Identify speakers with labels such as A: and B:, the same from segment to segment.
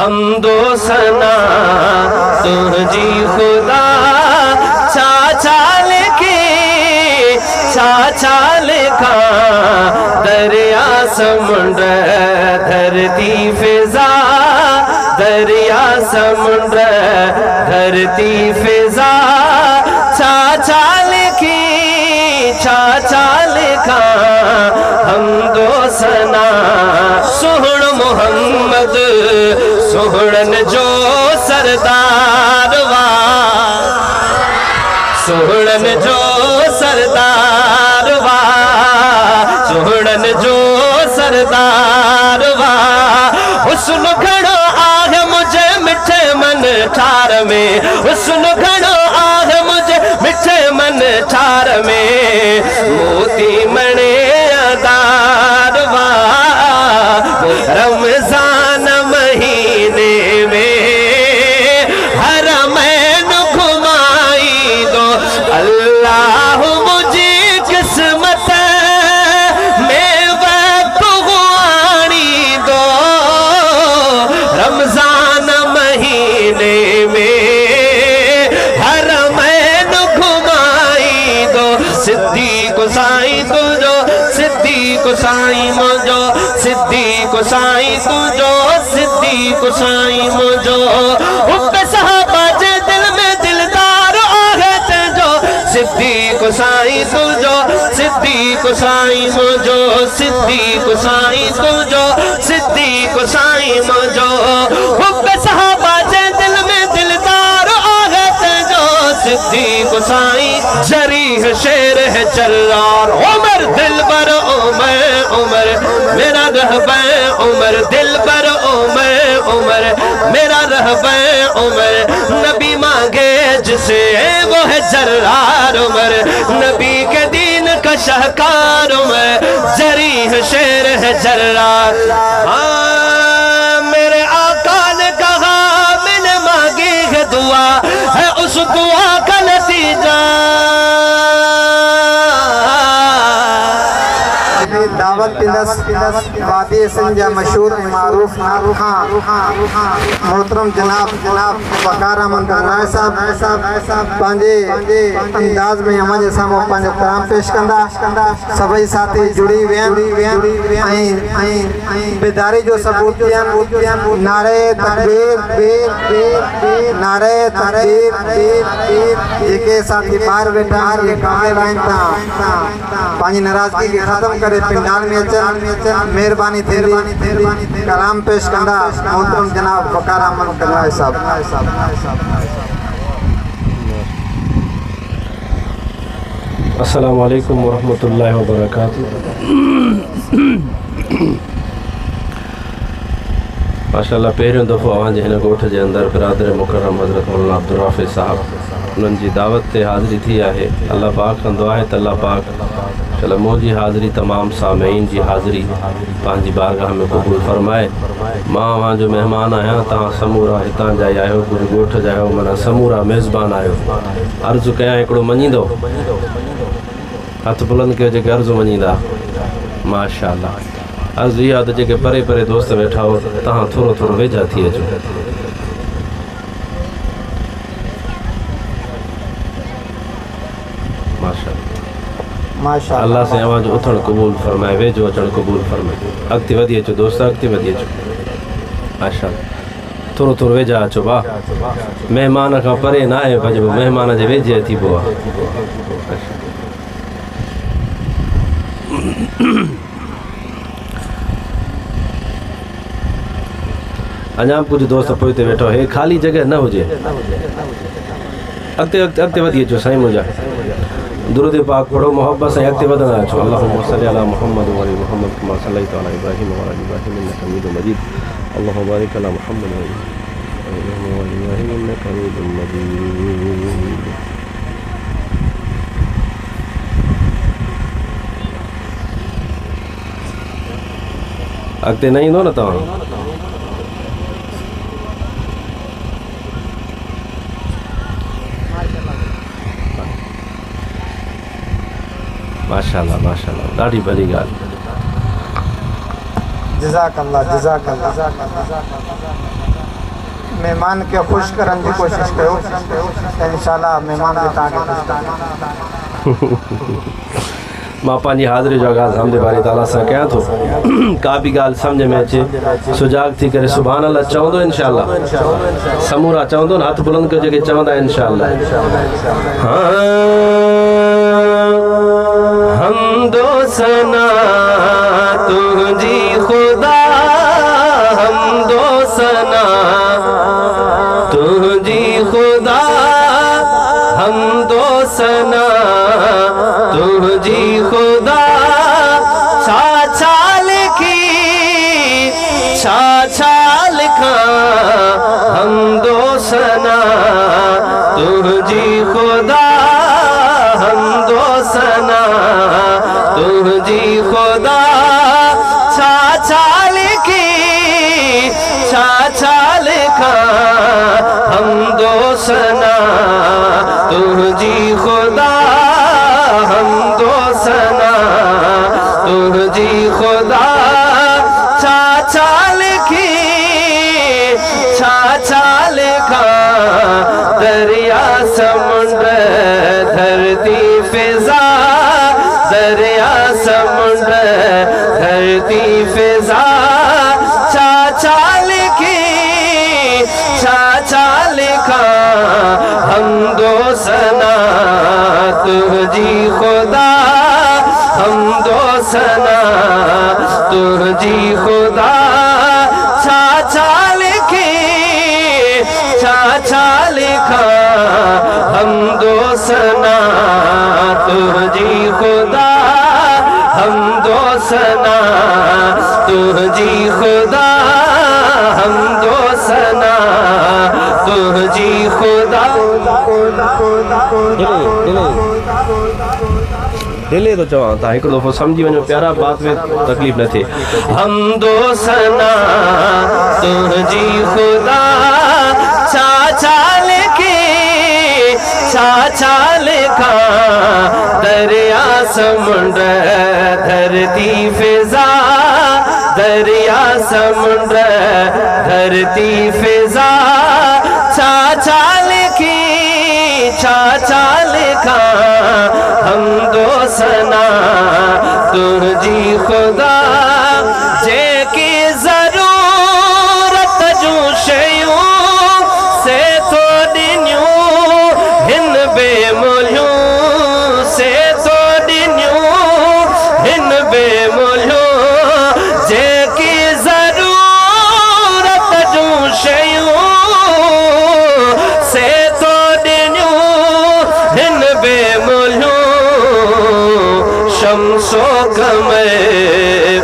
A: हमदो सना तुझी खुदा चाचाल का दरिया समुंद्र धरती फिजा, दरिया समुंद्र धरती फिजा, चाचाल का हमदो सना। सुहण मोहम्मद सुहणन जो सरदार वा, सुहणन जो सरदार वा, सुहणन जो सरदार वा। हुस्न घणो आहे मुझे मिठे मन ठार में, हुस्न घणो आहे मुझे मिठे मन ठार में। मोती मणे अदार वा, रमजान महीने में हरमैन घुमाई दो। अल्लाह मुझे किस्मत में वक्त गुआनी दो। रमजान महीने में हरमैन घुमाई दो। सिद्दीक़ साईं तुझो, सिद्दीक़ साईं मुझो, सिद्दीक़ साईं तुझो, सिद्दीक़ साईं मुझो। हुब्बे सहाबा जे दिल में दिलदार आहे तुझो। सिद्दीक़ साईं तुझो, सिद्दीक़ साईं मुझो, सिद्दीक़ साईं तुझो, सिद्दीक़ साईं मुझो। हुब्बे सहाबा जे दिल में दिलदार आहे तुझो। सिद्दीक़ साईं जरीह शेर है चर्रार। उमर दिलबर उमर, उमर मेरा रहबे उमर, दिलबर उमर, उमर मेरा रहबे उमर। नबी मांगे जिसे वो है जर्रार उमर, नबी के दीन का शाहकार उमर। जरीह शेर है जर्रार। हाँ मेरे आका ने कहा मैंने मांगी है दुआ, है उस दुआ का नतीजा।
B: दावत वादी संजा मशहूर मारूफ मोहतरम जनाब वकार अहमद राय साहब पंहिंजे अंदाज में हमारे साम्हूं पंहिंजो कलाम पेश कंदा। सभई साथी जुड़ी विया बेदारी जो सबूत ॾियनि। नारे तकबीर, नारे तकबीर। जेके साथी ॿाहिरि वेठा आहिनि पंहिंजी नाराज़गी खे ख़त्म करे पिंडाल में अचनि। मेहरबानी थींदी। कलाम पेश कंदा मोहतरम जनाब वकार अहमद राय साहब।
A: अस्सलामु अलैकुम वरहमतुल्लाहि वबरकातुहू। माशाअल्लाह पहिरियों दफ़ो अवांजे हिन ॻोठ जे अंदरि बिरादर मुकरम हज़रत मौलाना अब्दुल राफ़ी साहब उन्हनि जी दावत ते हाज़िरी थी आहे। अल्लाह पाक कंदो आहे त अल्लाह पाक चलो मुझी हाज़िरी तमाम सामईन जी हाज़िरी पंहिंजी बारगाह में क़बूल फरमाए। मां वहाँ जो मेहमान आहियां, तव्हां समूरा हितां जा ई आहियो, पूरे ॻोठ जा आहियो, माना समूरा मेज़बान आहियो। अर्ज़ु कयां हिकिड़ो मञींदो? हथ बुलंद कयो जेके अर्ज़ु मञींदा। माशाअल्लाह। अर्ज़ु इहा त जेके परे परे दोस्त वेठा हो तव्हां थोरो थोरो वेझा थी अचो। माशाअल्लाह। अल्लाह से आवाज़ उथण क़बूल फरमाए, वेझो अचण क़बूल फरमाए। अॻिते वधी अचो दोस्त, अॻिते वधी अचो। माशाअल्लाह। थोरो थोरो वेझा अचो भाउ। महिमान खां परे न आहे भॼिबो, महिमान जे वेझे थीबो आहे। अञा कुछ दोस्त पोइ ते वेठो हे खाली जगह न हुजे। अॻिते अॻिते अॻिते वधी अचो साईं मुंहिंजा। दुरूद पाक पढ़ो, मोहब्बत से अॻिते वधंदा अचो। अल्लाहुम्मा सल्ली अला मुहम्मद व अली मुहम्मद कमा सल्लैता अला इब्राहीम व अला इब्राहीम इन्नका हमीदुम मजीद। अल्लाहुम्मा बारिक अला मुहम्मद व अली इब्राहीम इन्नका हमीदुम मजीद। अॻिते न ईंदो न तव्हां? माशाअल्लाह माशाअल्लाह, ॾाढी भली ॻाल्हि।
B: जज़ाकल्लाह जज़ाकल्लाह। मेहमान के खुश करने की कोशिश करो, इंशाल्लाह मेहमान के ताके खुश कर।
A: मां पंहिंजी हाज़िरी जो आगाज़ हमदे बारी ताला सां कयां थो। का बि ॻाल्हि सम्झ में अचे सुजाग थी करे सुभान अल्लाह चवंदो इंशाल्लाह, समूरा चवंदो न, हथ बुलंद कयो जेके चवंदा इंशाल्लाह। हमदो सना तुझी खुदा, हमदो सना तुझी खुदा, हमदो सना तुझी खुदा। छा लिखी छा लिखा, हमदो सना तुझी खुदा, हमदो सना तुझी खुदा। छा लिखी छा लिखा, हमदो सना तुझी खुदा, हमदो सना तुझी खुदा। छा लिखी छा लिखा, दरिया समुंद्र धरती फिजा, दरिया समुंद्र धरती फिजा। छा लिखी छा लिखा, हमदो सना तुझी खुदा, हमदो सना तुझी खुदा। छा लिखी छा लिखा, हमदो सना तुझी खुदा, हमदो सना तुझी खुदा, हमदो सना तुझी खुदा। दिले तो चवां था एक दफ़ो समझी वञो प्यारा, बात में तकलीफ़ न थिए। हमदो सना तुझी खुदा, छा लिखी छा लिखा, दरिया समुंद्र धरती फिजा, दरिया समुंद्र धरती फिजा। छा लिखी छा लिखा, हमदो सना तुझी खुदा। जेकी ज़रूरत जूं शयूं से तो ॾिनियूं, हिन बेमुल्यूं से तो ॾिनियूं, हिन बेमुल्यूं। जेकी ज़रूरत जूं शयूं से तो ॾिनियूं, हिन बेमुल्यूं। शम्सो कमर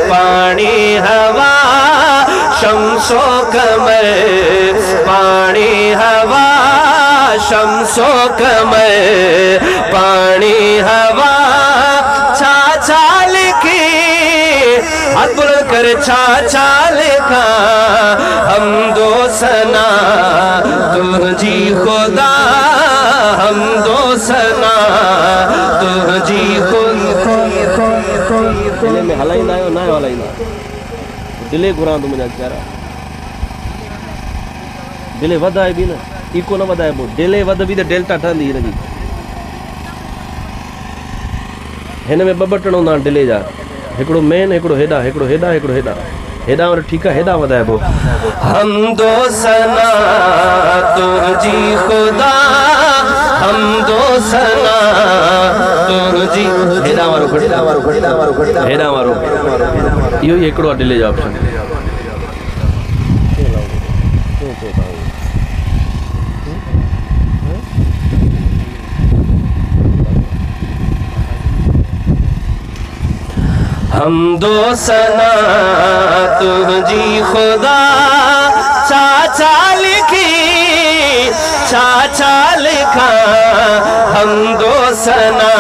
A: पानी हवा, शम्सो कमर पानी हवा, शम्सो कमर पानी हवा। छा लिखी हाथ बुलंद कर, छा लिखा, हमदो सना तुझी खुदा, हमदो सना तुझी खुदा। दिले में हलाईंदा आहियो न हलाईंदा, दिले घुरां थो मुंहिंजा प्यारा। दिले वधाए बि न, इको न वधाइबो, दिले वध बि त डेल्टा ठहंदी हिनजी। हिन में ॿ बटण हूंदा आहिनि डिले जा, हिकिड़ो मेन, हिकिड़ो हेॾा, हिकिड़ो हेॾा, हिकिड़ो हेॾा। हेॾा वरी ठीकु आहे, हेॾा वधाइबो। हमदो सना तुझी खुदा, हमदो सना तुझी। हेॾा वारो हेॾा वारो इहो ई हिकिड़ो आहे डिले जो ऑप्शन। हमदो सना तुझी खुदा, छा लिखी छा लिखा, हमदो सना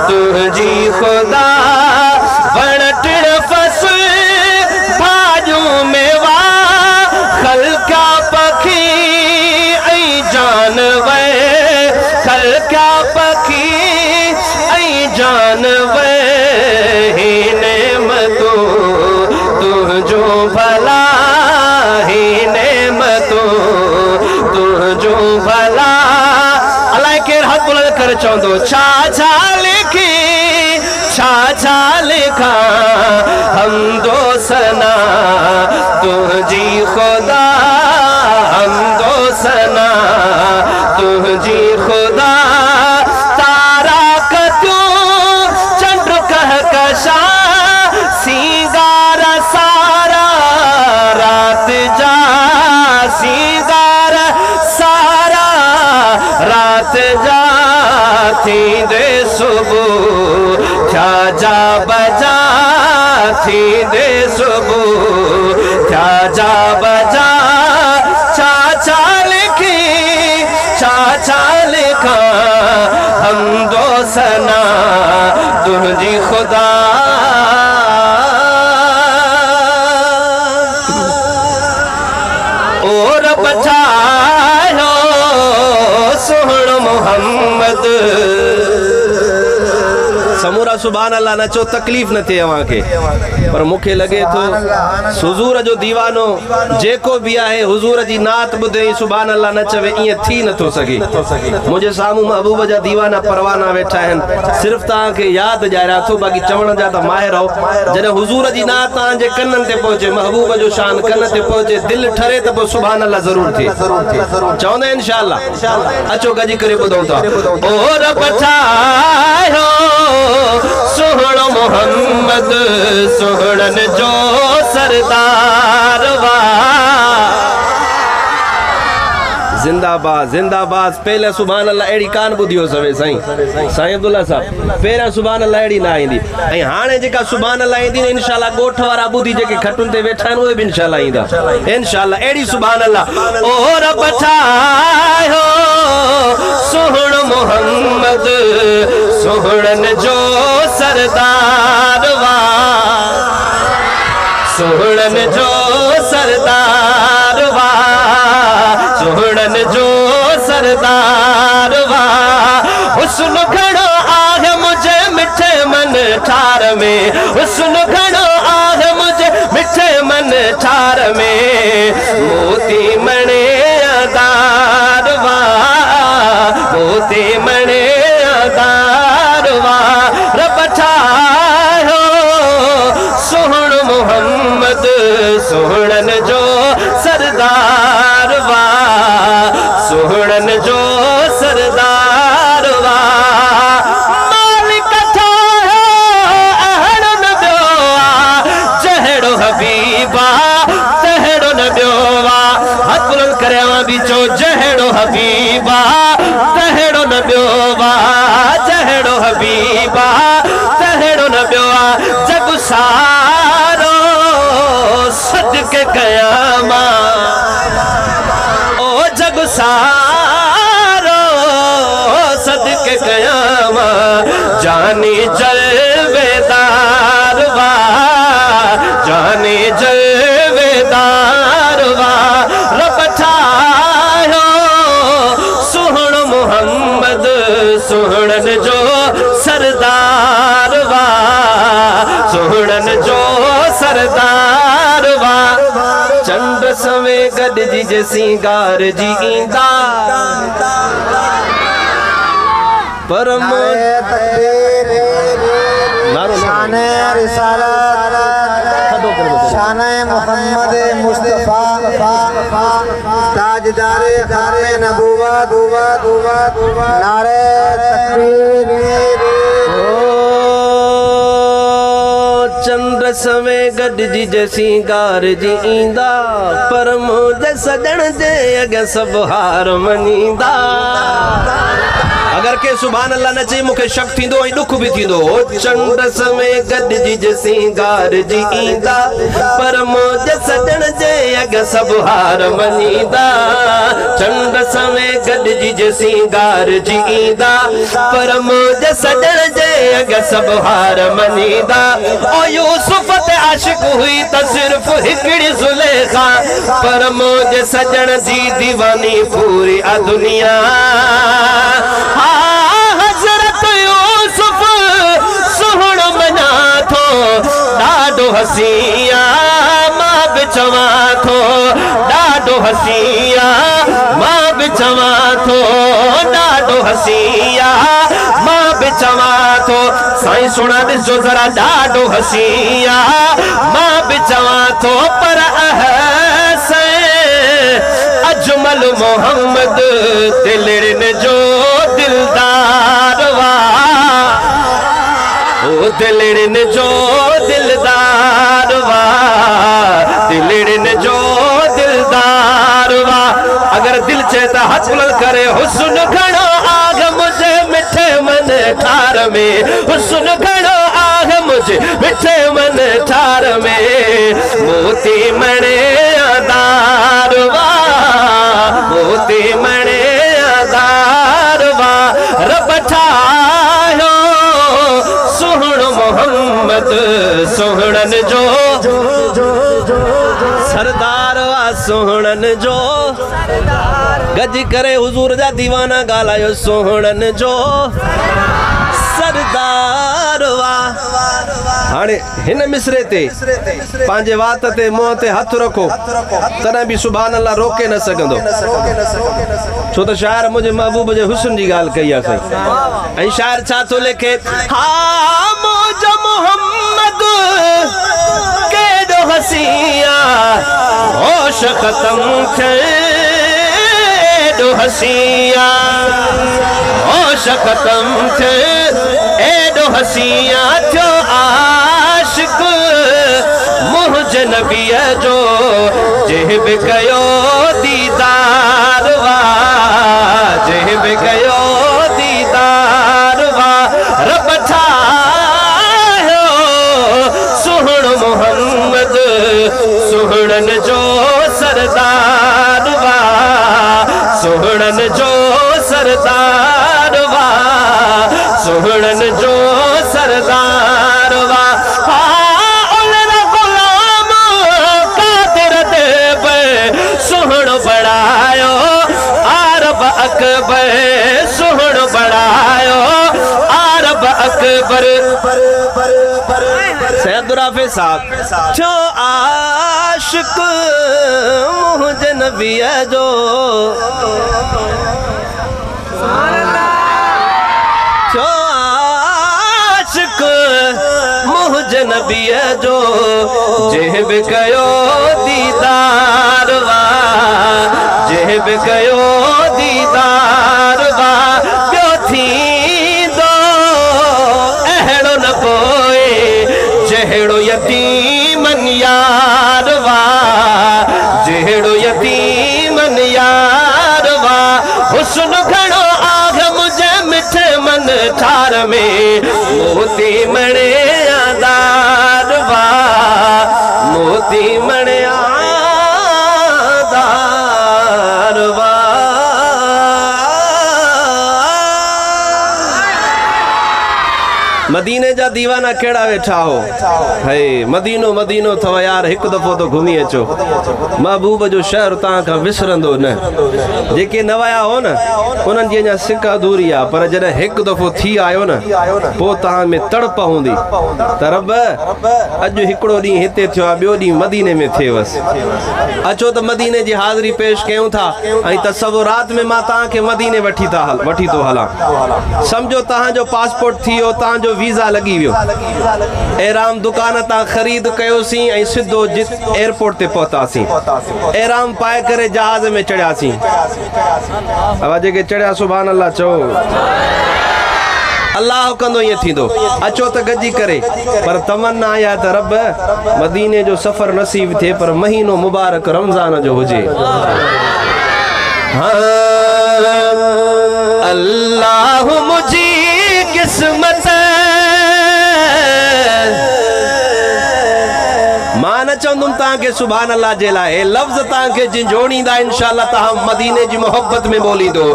A: तुझी खुदा। वण टिण फसल भाॼूं मेवा, खलका पखी ऐं जानवर, खलका पखी ऐं जानवर। तुझो भला ही नेमतों हाथ बुलंद कर चौंदो छा लिखी छा लिखा हमदो सना तुझी खुदा हमदो सना तुझी खुदा तारा कतू चंड कह कशा सीगारा सारा रात जा सीगारा सारा रात जा थी दे सुबह क्या जा बजा थी दे सुबह क्या जा बजा चा लिखी चा लिखा हम दो सना तुझी खुदा और बचायो सोहण मोहम्मद समूरा सुभान अल्लाह नचो तकलीफ न थे अवां के पर मुखे लगे तो हुजूर जो दीवानो जेको भी आहे हुजूर जी नात बुधे सुभान अल्लाह न चवे इए थी न तो सके मुझे सामू महबूब जा दीवाना परवाना बैठा हैं सिर्फ ता के याद जारा थो बाकी चवण जा त माहिर हो जने हुजूर जी नात ता जे कन्नन ते पहुंचे महबूब जो शान कन्न ते पहुंचे दिल ठरे त सुभान अल्लाह जरूर थे चवंदे इंशाअल्लाह अचो गजी करे बुधो ता ओ रब ठायो सोहण मोहम्मद सोहणन जो सरदार वा जिंदाबाद जिंदाबाद पहले सुभान अल्लाह एड़ी कान बुधियो सवे साईं अब्दुल्ला साहब पेरा सुभान अल्लाह एड़ी ना आईंदी ऐं हाणे जेका सुभान अल्लाह ईंदी ने इंशाअल्लाह गोठ वारा बुधी जेके खटुन ते वेठा आहिनि उहे भी इंशाअल्लाह ईंदा इंशाअल्लाह एड़ी सुभान अल्लाह ओ रब ठायो सोहण मोहम्मद सोहणन जो सरदार वा सोहणन जो सरदार वा सोहणन जो सरदार वा हुस्न घणो आहे मुझे मिठे मन ठार में हुस्न घणो आहे मुझे मिठे मन ठार में मोती मणे दार वा मोती मणे दार वा रब ठायो सोहण मोहम्मद सोहणन जो सरदार वा सोहणन जो सरदार वा मालिक ठायो अहड़ न ॿियो आ जहिड़ो हबीबा तहिड़ो न ॿियो आ हथ बुलंद करे भी चो जहिड़ो हबीबा तहिड़ो न ॿियो आ जहिड़ो हबीबा तहिड़ो न ॿियो आ जग सारो सदके कयामा ओ जग सारो सदके कयामा जानी जलवेदार वा जानी जलवेदार वा रब ठायो सोहण मोहम्मद सोहणन जो सरदार वा सोहणन जो सरदार वा चंद्र सवे गॾिजी जे सिंगार जी ईंदा पर शाने रिसालत शाने मोहम्मद मुस्तफा ताजदारे खाने नबूवत नारे तकबीर चंद्र सवे गॾिजी जे सिंगार जी ईंदा पर मुंहिंजे सजण जे अॻे सभु हार मञींदा अगर के सुभान अल्लाह न चई मुखे शक थींदो ऐं दुख भी थींदो चंद्र सवे गॾिजी जे सिंगार जी ईंदा पर मुंहिंजे सजण जे अॻे सभु हार मञींदा चंद्र सवे गॾिजी जे सिंगार जी ईंदा पर मुंहिंजे सजण जे अॻे सभु हार मञींदा ओ यूसुफ ते आशिक हुई त सिर्फ़ हिकिड़ी ज़ुलेखा पर मुंहिंजे सजण जी दीवानी पूरी आ दुनिया हज़रत यूसुफ सोहण मञा थो ॾाढो हसीया मां भी चवा थो ॾाढो हसीया मां भी चवा थो ॾाढो हसीया मां भी चवा थो साईं सुना ॾिसो ज़रा ॾाढो हसीया मां भी चवा थो पर अजमल मोहम्मद दिलड़न जो दिलदार वा ओ दिलड़न जो दिलदार वा दिलड़न जो दिलदार वा अगर दिल चेता हथ बुलंद करे हुस्न घणो आग मुझे मिठे मन ठार में हुस्न घणो आग मुझे मिठे मन ठार में मोती मणे आदार वा मोती मणे आदार वा रब ठायो सुहण मोहम्मद सुहणन जो सरदार वा सुहणन जो गज करे हुजूर जा दीवाना गालायो सुहणन जो सरदार वा हाणे हिन मिसरे ते पांजे वात ते मुंह ते हथ रखो तने भी सुभान अल्लाह रोके न सगंदो छो तो शायर मुझे महबूब जे हुस्न जी गाल कही आ सही ऐं शायर छा तो लिखे हा मौज मोहम्मद केडो हसिया होश खत्म थे एडो हसिया होश खत्म थे एडो हसिया थियो आशिक मुझ नबी जो जेब कयो दीदार वा जेब कयो दीदार वा रब ठायो सुहण मोहम्मद सुहणन जो सरदार वा सुहणन जो सरदार वा सुहणन जो सरदार वा सुहण बढ़ायो आरब अकबर सुहण बढ़ायो आरब अकबर सैयद राफे साहब जो आशिक मुझ नबी जो जो आशिक मुझ नबी जो जेब कयो दीदार वा जेब कयो दीदार वा प्यो थी दो अहड़ो न कोई जहड़ो यतीमन यार वा जहड़ो यतीमन यार वा हुस्न घणो आग मुझे मिठे मन ठार में मोती मणे आदार वा मोती मणे आदार वा मदीने जा दीवाना केड़ा वेठा हो है मदीनो मदीनो थव यार एक दफो तो घूमी अचो महबूब जो शहर ता का विसरंदो न जेके नवाया हो न उनन जी ना सिक अधूरी आ पर जने एक दफो थी आयो न पो ता में तड़प होंदी तरब अज हिकड़ो दी हिते थियो बियो दी मदीने में थेवस अचो तो मदीने जी हाजिरी पेश कयूं था आई तसव्वुरात में मा ता के मदीने वठी तो हला समझो ता जो पासपोर्ट थियो ता जो वीजा लगी वियो एराम दुकान ता खरीद कयोसी ऐं सिधो जित एयरपोर्ट ते पहुतासी एराम पाए करे जहाज में चढ़ियासी अब जेके चढ़िया सुभान अल्लाह चो अल्लाह कंदो ये थींदो अचो त गजी करे पर तमन्ना आया त रब मदीने जो सफर नसीब थे पर महीनो मुबारक रमजान जो हुजे अल्लाह मुझी किस्मत मान चंदुम ताके सुभान अल्लाह जे लाए लफ्ज ताके जिंजोड़ींदा इंशाअल्लाह ता मदीने जी मोहब्बत में बोली दो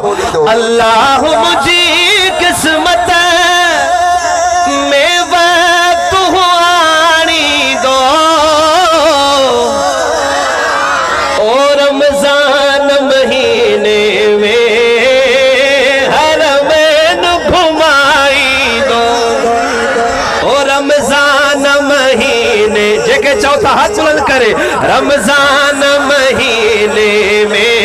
A: अल्लाह मुझी किस्मत में वक्त आनी दो और रमजान महीने में हरमैन घुमाई दो और रमजान महीने जेके चौथा हाथ बुलंद कर करे रमजान महीने में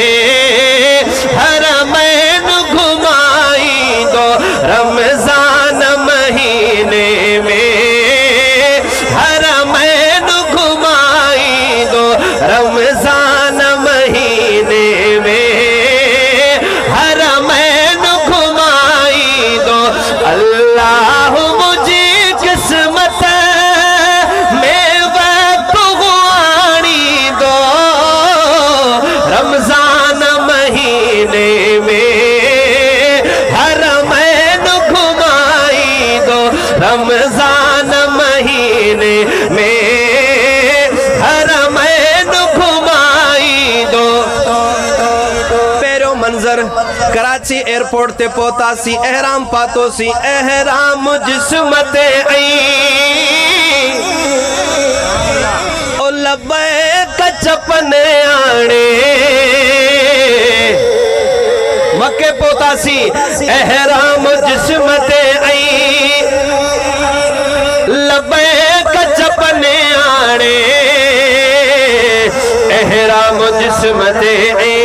A: हरमैन घुमाई दो, रमजान महीने में हरमैन घुमाई दो, रमजान महीने में हरमैन घुमाई दो। अल्लाह मुझे किस्मत में वक्त गुआनी दो, रमजान महीने में हरमैन घुमाई दो, रमजान महीने में हरमैन घुमाई दो। पेरो मंजर कराची एयरपोर्ट ते पहुंतासी, एहराम पातोसी, एहराम जिस्म ते आई ओ लब्बैक चपने आने। मक्के पहुंतासी, एहराम जिस्म ते आई लब्बैक चपने आने, एहराम जिस्म ते आई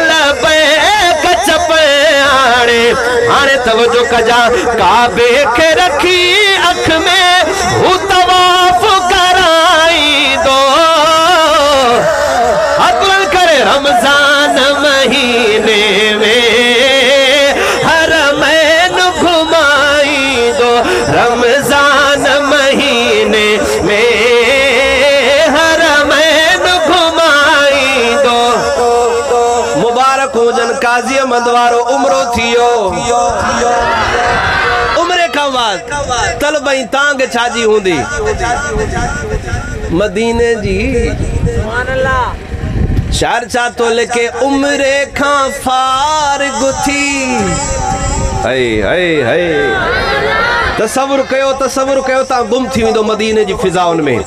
A: लब्बैक चपने आने। आने तवज्जो कजा काबे के रखी अख में हूँ तवाफ कराई दो, अकल करे रमजान महीने में हरमैन घुमाई दो, रमजान महीने में हरमैन घुमाई दो। मुबारक हो जन काजी अहमद वारो उम्रो थियो, उम्रे का बाद तलबई तांग छाजी हूंदी मदीने जी शार चा तो लेके उम्रे खां फार गुथी। हाय हाय हाय तसव्वुर कयो ता गुम थी वेंदो मदीने जी फिजाउन में।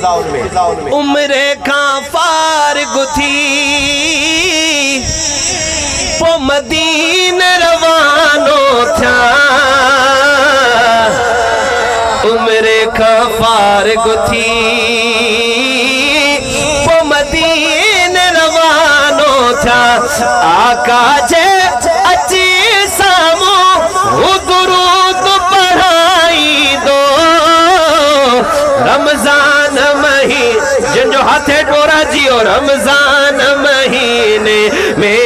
A: उम्रे खां फार गुथी पो मदीने रवानो थिया, उम्रे खां फार गुथी पो मदीने रवानो थिया। आका जे अची सामूं दुरूद पढ़ाई दो, रमजान महीने जिनजो हाथे डोरा जियो, रमजान महीने में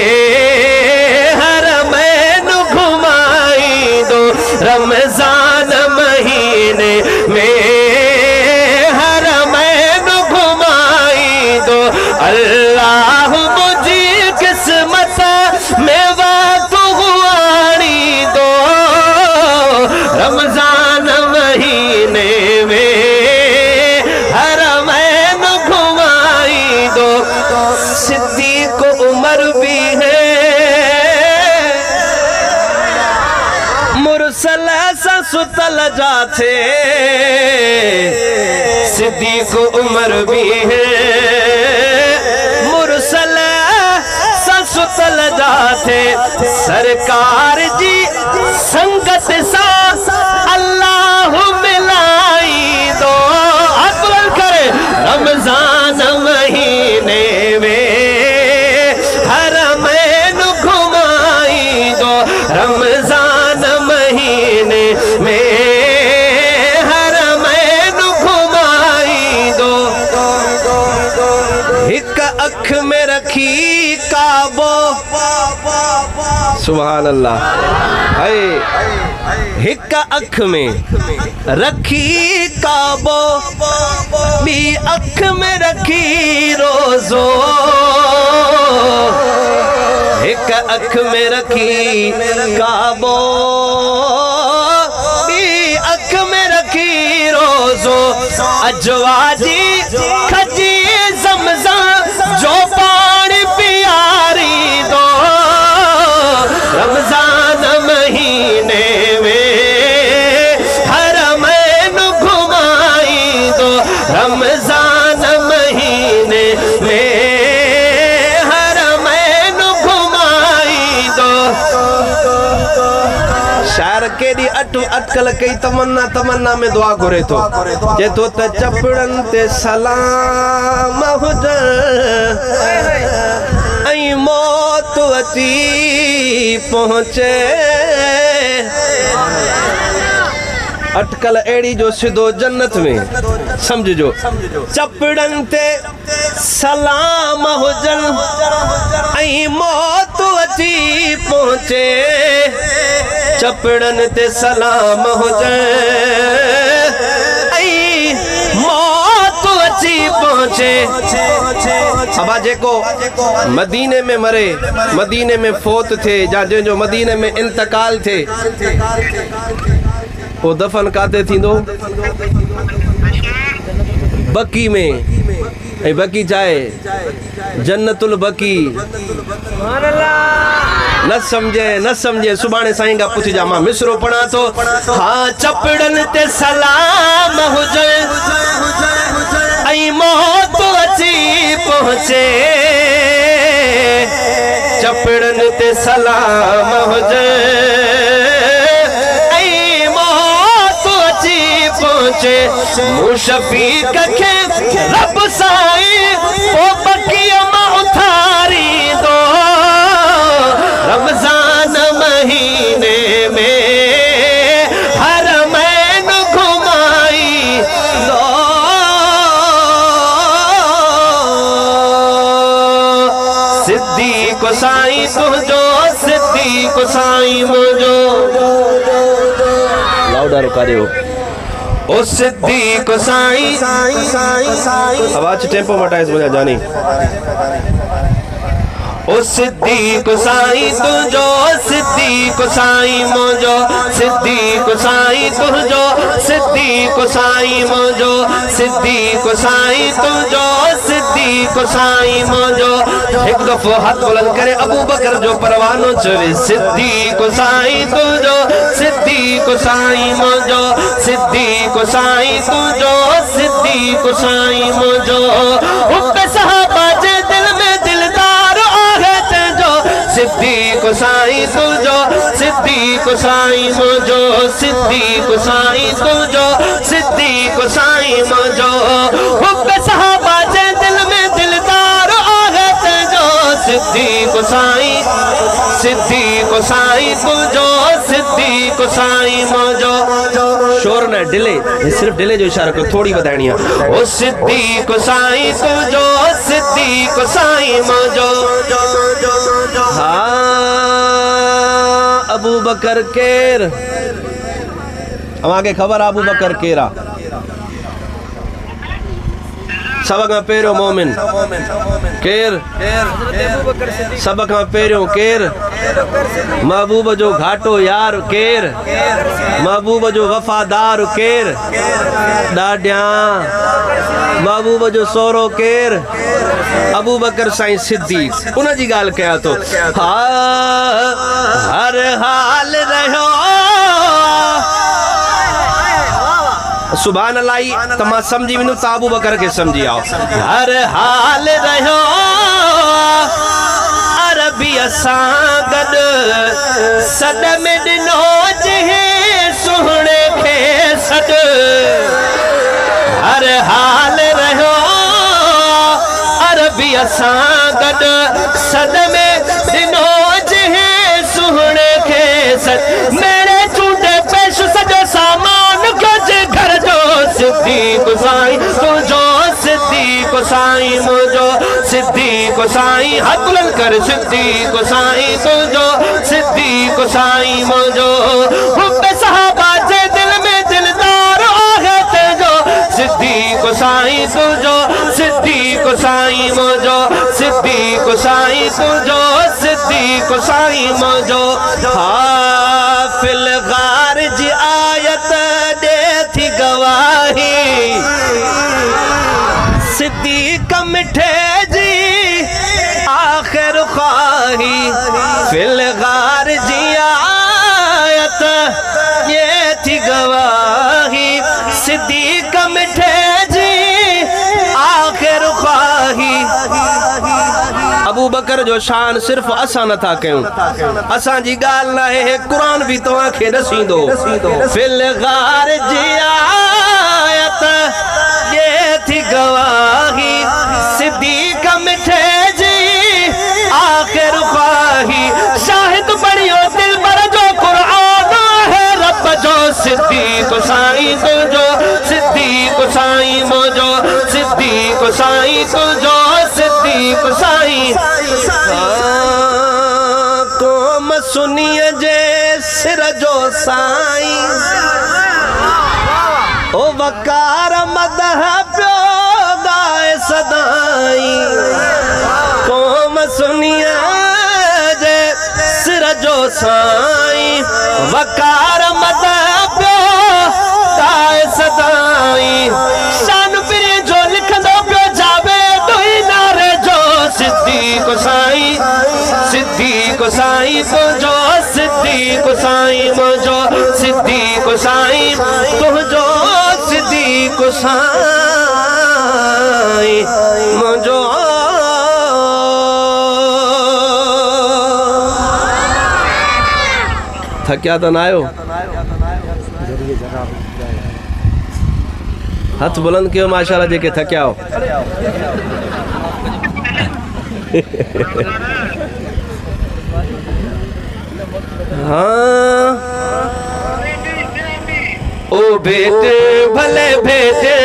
A: हरमैन घुमाई दो, रमजान महीने में हरमैन घुमाई दो। अल्लाह मुझे किस्मत में वक्त गुआनी दो, रमजान महीने में हरमैन घुमाई दो। सिद्दीक उमर भी है मुरसल सुतल जाते, सिद्दीक उमर भी है मुरसल सुतल जाते। सरकार जी संगत सा अल्लाह मिलाई दो, अकबर करे रमजान महीने में हरमैन घुमाई दो, रमजान महीने में हरमैन घुमाई दो। एक अख में रखी काबो, सुभान अल्लाह, हाय एक अख में रखी काबो, बी अख में रखी रोजो, एक अख में रखी काबो, बी अख में रखी रोजो। अजवाजी खजी ज़मज़म जो पानी पियारी दो, रमजान महीने में हरमैन घुमाई दो, रमजान महीने में हरमैन घुमाई दो। शायर केडी अटकल कई तमन्ना में दुआ घुरे तो जे तो त चपड़न ते सलाम हुजन ऐं मौत अची पहुंचे अटकल एड़ी जो सिधो जन्नत में समझो चपड़न ते सलाम हुजन ऐं मौत अची पहुंचे चपड़न ते सलाम हुजन ऐं मौत अची पहुंचे अबा जेको मदीने में मरे मदीने में फोत थे जा जो मदीने में इंतकाल थे वो दफन काते थींदो बकी में ऐं बकी चाहे जन्नतुल बकी न समझे सुभाणे साईं का पुछ जा मां मिसरो पढ़ा तो हाँ चपड़न ते सलाम हुजे ऐं मौत अची पहुंचे चपड़न ते सलाम हुजे मुशफीक के रब साईं ओ बकिया मां उथारी दो रमजान महीने में हरमैन घुमाई दो सिद्दीक़ साईं तुझो सिद्दीक़ साईं मुझो लाउडर करियो ओ सिद्दीक़ साईं आवाज टेम्पो मटाए मुझे जानी ओ सिद्दीक़ साईं तुझो सिद्दीक़ साईं मुझो सिद्दीक़ साईं तुझो सिद्दीक़ साईं मुझो सिद्दीक़ साईं तुझो सिद्दीक़ साईं मुझो एक दफ़ो हाथ बुलंद करे अबू बकर जो परवानो चढ़े सिद्दीक़ साईं तुझो सिद्दीक़ साईं मुझो सिद्दीक़ साईं तुझो सिद्दीक़ साईं मुझो उके सहाबा जे दिल में दिलदार आहे तुझो सिद्दीक़ साईं तुझो सिद्दीक़ साईं मुझो सिद्दीक़ साईं तुझो सिद्दीक़ साईं मुझो उके सहाबा जे दिल में दिलदार आहे तुझो सिद्दीक़ साईं तुझो सिद्दीक़ साईं मुझो शोर न डिले सिर्फ डिले जो इशारा करो थोड़ी बतानी है ओ सिद्दीक़ साईं तुझो सिद्दीक़ साईं मुझो हाँ अबू बकर केर अमांखे खबर अबू बकर केरा सब खां पहिरियों मोमिन केर सब खां पहिरियों केर महबूब जो घाटो यार केर महबूब जो वफादार केर ॾाढिया महबूब जो सोरो केर अबू बकर साईं सिद्दीक़ उन जी ॻाल्हि कया तो हर हाल रहो सुभान अल्लाह तमा समझी विनु त अबू बकर के समझी आओ हर हाल रहो अरबी सां गॾु सॾ में ॾिनो जहे सुहिणे खे सॾ हर हाल रहो अरबी सां गॾु सॾ में ॾिनो जहे सुहिणे खे सॾ मेरे चूंडे पेश सॼो सामान घर जो सिद्दीक़ साईं तुझो सिद्दीक़ साईं मुझो सिद्दीक़ साईं हाथ बुलंद कर सिद्दीक़ साईं तुझो सिद्दीक़ साईं मुझो हुब्बे सहाबा जे दिल में दिलदार आहे तुझो सिद्दीक़ साईं तुझो सिद्दीक़ साईं मुझो सिद्दीक़ साईं तुझो सिद्दीक़ साईं मुझो हाफिल गार जी आयत थी गवाही सिद्दीक़ मिठे जी आखिर ख्वाही फिल गार जी आयत ये थी गवाही सिद्दीक़ मिठे जी आखिर ख्वाही अबू बकर जो शान सिर्फ असा नथा कयूं, असा जी गाल ना है, कुरान भी तो आंखे दसींदो। फिल गार जी आयत ये थी गवाही, सिद्दीक मिठे जी आखिर ख्वाही, शाहिद बड़ियो दिल पर जो कुरान है रब जो, सिद्दीक साईं तुझो, सिद्दीक साईं मुझो, सिद्दीक साईं तुझो, सिद्दीक साईं। कौम सुनिए जे सिर जो साईं, ओ वकार मदह प्यो गाए सदाई। कौम सुनिए जे सिर जो साईं, वकार मदह प्यो गाए सदाई। शान पिरे जो लिखंदो प्यो जावे दुई नारे जो, सिद्दीक साईं, सिद्दीक साईं तुझो, सिद्दीक साईं मुझो, सिद्दीक साईं तुझो, सिद्दीक साईं मुझो। थकिया तो ना आयो? हथ बुलंद कयो माशाल्लाह जेके थकिया हो। हाँ ओ बेटे भले बेटे,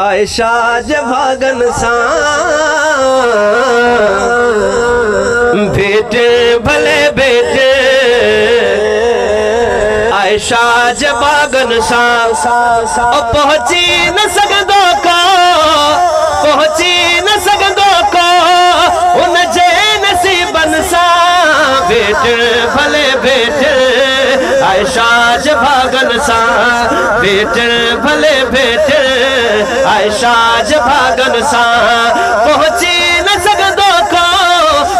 A: आयशा जे भागन सा, बेटे भले बेटे, आयशा जे भागन सा, पहुंची न सघंदो को, पहुंची न सघंदो को उन जे नसीबन सा। बेटे भले बेटे, आयशा जे भागन सा, बेटे भले बेटे, आयशा जे भागन सा, पहुंची न सघंदो को,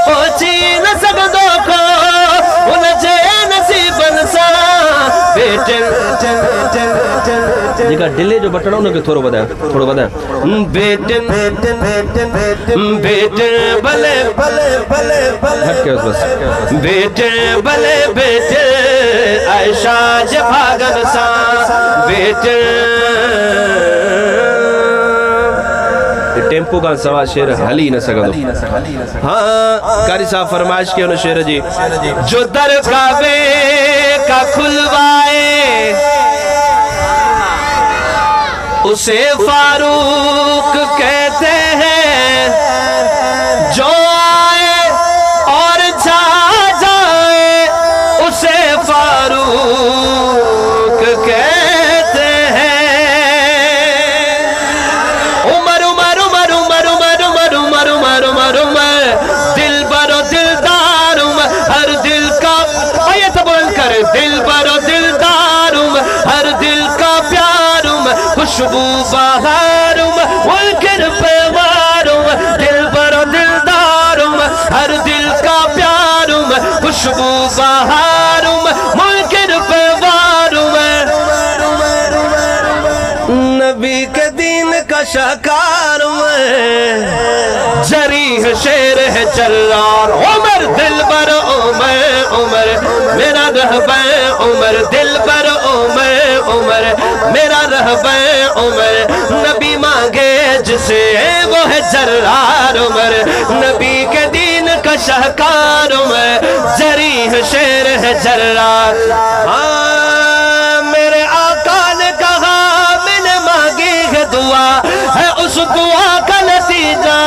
A: पहुंची न सघंदो को उन जे नसीबन सा। बेटे जेका डिले जो बटन उनके थोड़ो वधायो, थोड़ो वधायो। बेटे बेटे भले भले भले भले, बस बेटे भले बेटे, आयशा जे भागन सा, बेटे। टेम्पो का सवा शेर हली न सघंदो। हाँ कारी साहब फरमाइश के उन शेर जी, जो दर काबे का खुलवाए उसे फारूक कहते हैं, जो आए और जा जाए उसे फारूक कहते हैं। उमर उमर उमर उमर उमर उमर उमर उमर उमर उमर, दिल बरो दिलदार उमर, हर दिल का आयत बोल कर, दिल बरो दिलदार उमर, हर दिल का प्यार उमर, खुशबू बहार उमर, मुनकिर पे वार उमर, दिल बरो दिलदार उमर, हर दिल का प्यार उमर, खुशबू बहार उमर, मुनकिर पे वार उमर। नबी के दीन का शाकार उमर, जरीह शेर है जल्लार उमर, दिल बर उमर उमर मेरा रहबर उमर, दिल बर उमर उमर मेरा रहबर उमर। नबी मांगे जिसे वो है जर्रार उमर, नबी के दीन का शाहकार उमर, जरीह शेर है जर्रार। हाँ मेरे आका ने कहा, मैंने मांगी है दुआ, है उस दुआ का नतीजा,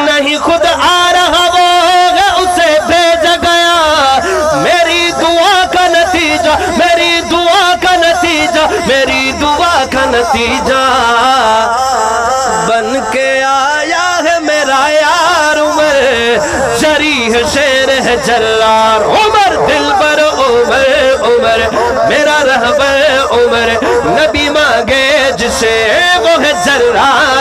A: नहीं खुद आ रहा वो है उसे भेजा गया। मेरी दुआ का नतीजा, मेरी दुआ का नतीजा, मेरी दुआ का नतीजा बन के आया है मेरा यार उमर, जरीह शेर है जल्लार उमर, दिल बर उमर उमर मेरा रहबर उमर। नबी मांगे जिसे वो है जर्रार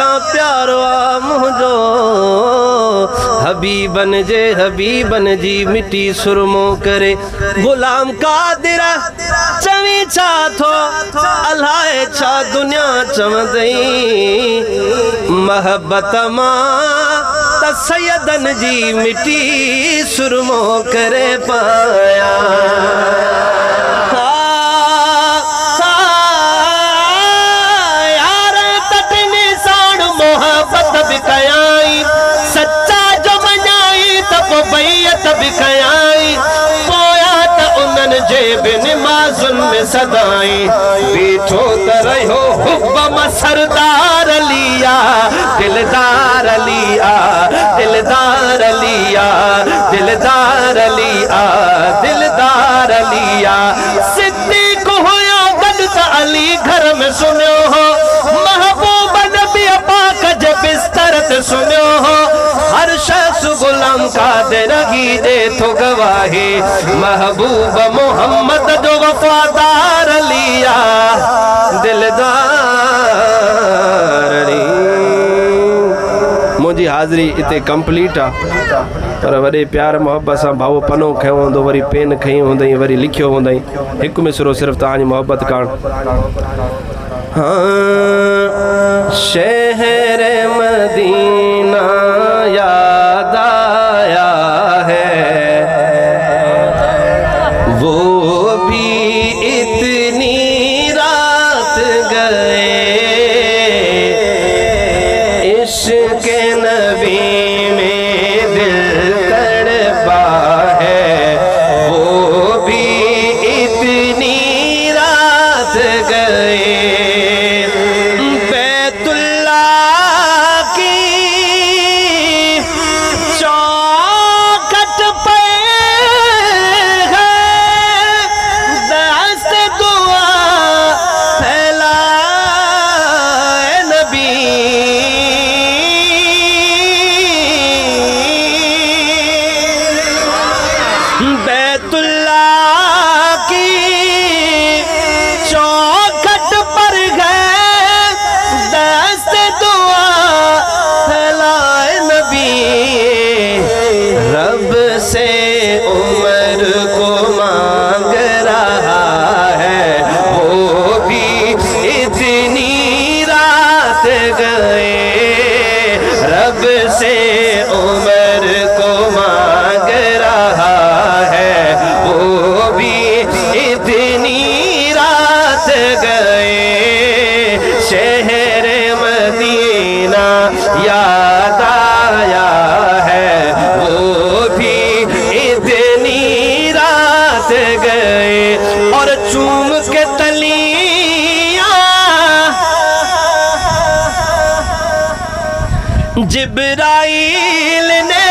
A: सां प्यारो आ मुंहिंजो हबीबन जी मिटी सुरमो करे गुलाम कादिर चवी छा थो अलाए छा दुनिया चवंदई महबत मां त सैयदन जी मिटी सुरमो करे पाया कयाई सच्चा जो मनाई तब बैयत भी कयाई पोया त उन्हनि जे बिन माज़ुन में सदाई बीठो त रहो हुब सरदार लिया दिलदार लिया दिलदार लिया दिलदार लिया दिलदार लिया सिद्दीक हुयो गॾु त अली घर में सुनियो हो महबूब नबी पाक जे बिस्तर ते सुनियो हो हर शख्स गुलाम कादिर की दे तो गवाही महबूब मोहम्मद जो वफादार लिया दिलदार मुझी हाज़िरी इते कंप्लीट आ पर वडे प्यार मोहब्बत से भाव पनो खयो होंदो वरी पेन खई होंदई वरी लिखियो होंदई एक मिसरो सिर्फ ताजी मोहब्बत कान हाँ शहर मदीना याद आया है वो भी इतनी रात गए इश्क नबी में दिल तड़पा है वो भी इतनी रात गए याद आया है वो भी इतनी रात गए और चूम के तलियां जिब्राइल ने